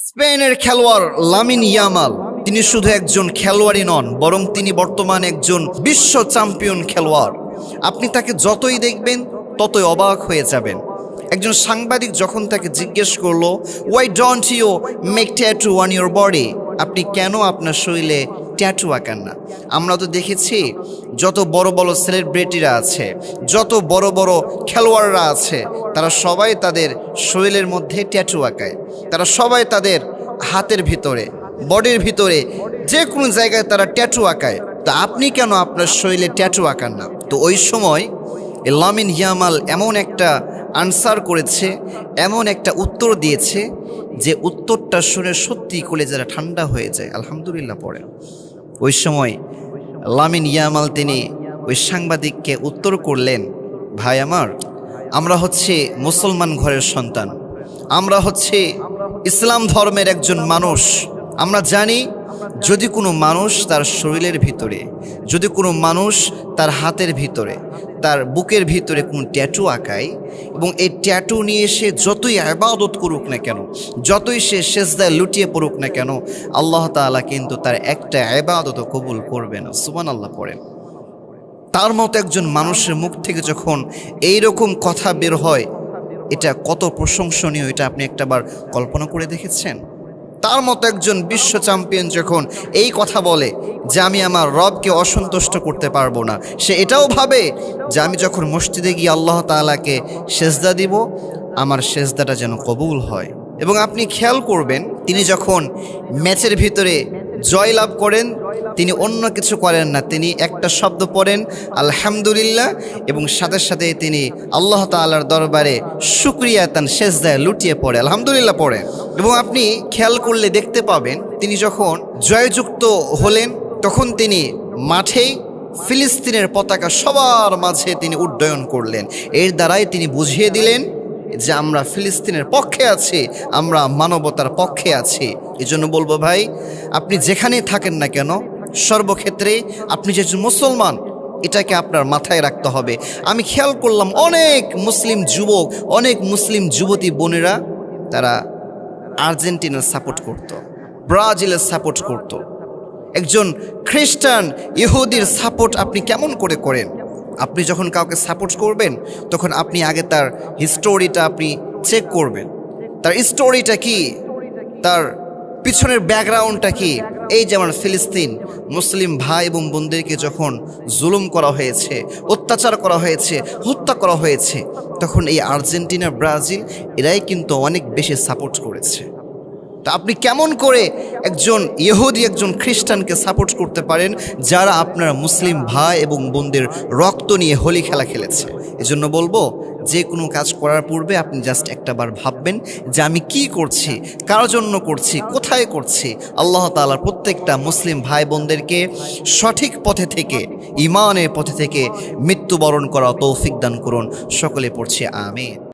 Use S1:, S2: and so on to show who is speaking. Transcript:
S1: স্পেনের খেলোয়াড় Lamine Yamal তিনি শুধু একজন খেলোয়াড়ই নন, বরং তিনি বর্তমানে একজন বিশ্ব চ্যাম্পিয়ন খেলোয়াড়। আপনি তাকে যতই দেখবেন ততই অবাক হয়ে যাবেন। একজন সাংবাদিক যখন তাকে জিজ্ঞেস করলো, why don't you make tattoo on your body, আপনি কেন আপনার শরীরে ট্যাটু আঁকান না? আমরা তো দেখেছি যত বড় বড় সেলিব্রিটিরা আছে, যত বড় বড় খেলোয়াড়রা আছে, তারা সবাই তাদের শরীরের মধ্যে ট্যাটু আঁকায়। তারা সবাই তাদের হাতের ভিতরে, বডির ভিতরে, যে কোনো জায়গায় তারা ট্যাটু আঁকায়। তা আপনি কেন আপনার শরীরে ট্যাটু আঁকান না? তো ওই সময় লামিন ইয়ামাল এমন একটা আনসার করেছে, এমন একটা উত্তর দিয়েছে যে উত্তরটা শুনে সত্যি কলেজেরা ঠান্ডা হয়ে যায়। আলহামদুলিল্লাহ পড়ে। ওই সময় লামিন ইয়ামাল তিনি ওই সাংবাদিককে উত্তর করলেন, ভাই আমার, আমরা হচ্ছে মুসলমান ঘরের সন্তান, আমরা হচ্ছে ইসলাম ধর্মের একজন মানুষ। আমরা জানি যদি কোনো মানুষ তার শরীরের ভিতরে, যদি কোনো মানুষ তার হাতের ভিতরে, তার বুকের ভিতরে কোনো ট্যাটু আঁকায় এবং এই ট্যাটু নিয়ে সে যতই ইবাদত করুক না কেন, যতই সে সেজদায় লুটিয়ে পড়ুক না কেন, আল্লাহ তাআলা কিন্তু তার একটা ইবাদতও কবুল করবে না। সুবহানাল্লাহ পড়েন। তার মতো একজন মানুষের মুখ থেকে যখন এইরকম কথা বের হয়, এটা কত প্রশংসনীয়, এটা আপনি একটাবার কল্পনা করে দেখেছেন? তার মতো একজন বিশ্ব চ্যাম্পিয়ন যখন এই কথা বলে যে আমি আমার রবকে অসন্তুষ্ট করতে পারবো না, সে এটাও ভাবে যে আমি যখন মসজিদে গিয়ে আল্লাহ তাআলাকে সেজদা দিব, আমার সেজদাটা যেন কবুল হয়। এবং আপনি খেয়াল করবেন, তিনি যখন ম্যাচের ভিতরে জয় লাভ করেন, তিনি অন্য কিছু করেন না, তিনি একটা শব্দ পড়েন আলহামদুলিল্লাহ, এবং সাথে সাথে তিনি আল্লাহ তাআলার দরবারে শুকরিয়া তান সেজদায় লুটিয়ে পড়ে আলহামদুলিল্লাহ পড়েন। এবং আপনি খেয়াল করলে দেখতে পাবেন, তিনি যখন জয়যুক্ত হলেন তখন তিনি মাঠেই ফিলিস্তিনের পতাকা সবার মাঝে তিনি উড্ডয়ন করলেন। এর দ্বারাই তিনি বুঝিয়ে দিলেন যে আমরা ফিলিস্তিনের পক্ষে আছি, আমরা মানবতার পক্ষে আছি। এই জন্য বলবো ভাই, আপনি যেখানেই থাকেন না কেন, সর্বক্ষেত্রে আপনি যে মুসলমান, এটাকে আপনার মাথায় রাখতে হবে। আমি খেয়াল করলাম অনেক মুসলিম যুবক, অনেক মুসলিম যুবতী বোনেরা তারা আর্জেন্টিনার সাপোর্ট করত, ব্রাজিলের সাপোর্ট করত। একজন খ্রিস্টান ইহুদির সাপোর্ট আপনি কেমন করে করেন? আপনি যখন কাউকে সাপোর্ট করবেন তখন আপনি আগে তার হিস্টোরিটা আপনি চেক করবেন, তার স্টোরিটা কি, তার পিছনের ব্যাকগ্রাউন্ডটা কি। এই যেমন ফিলিস্তিন মুসলিম ভাই এবং বোনদেরকে যখন জুলুম করা হয়েছে, অত্যাচার করা হয়েছে, হত্যা করা হয়েছে, তখন এই আর্জেন্টিনা, ব্রাজিল এরাই কিন্তু অনেক বেশি সাপোর্ট করেছে। তা আপনি কেমন করে একজন ইহুদি, একজন খ্রিস্টানকে সাপোর্ট করতে পারেন যারা আপনার মুসলিম ভাই এবং বোনদের রক্ত নিয়ে হোলি খেলা খেলেছে? এজন্য বলবো, যে কোনো কাজ করার পূর্বে আপনি জাস্ট একটাবার ভাববেন যে আমি কি করছি, কার জন্য করছি, কোথায় করছি। আল্লাহ তাআলা প্রত্যেকটা মুসলিম ভাই বোনদেরকে সঠিক পথে থেকে, ঈমানের পথে থেকে মৃত্যুবরণ করা তৌফিক দান করুন। সকলে পড়ছি আমিন।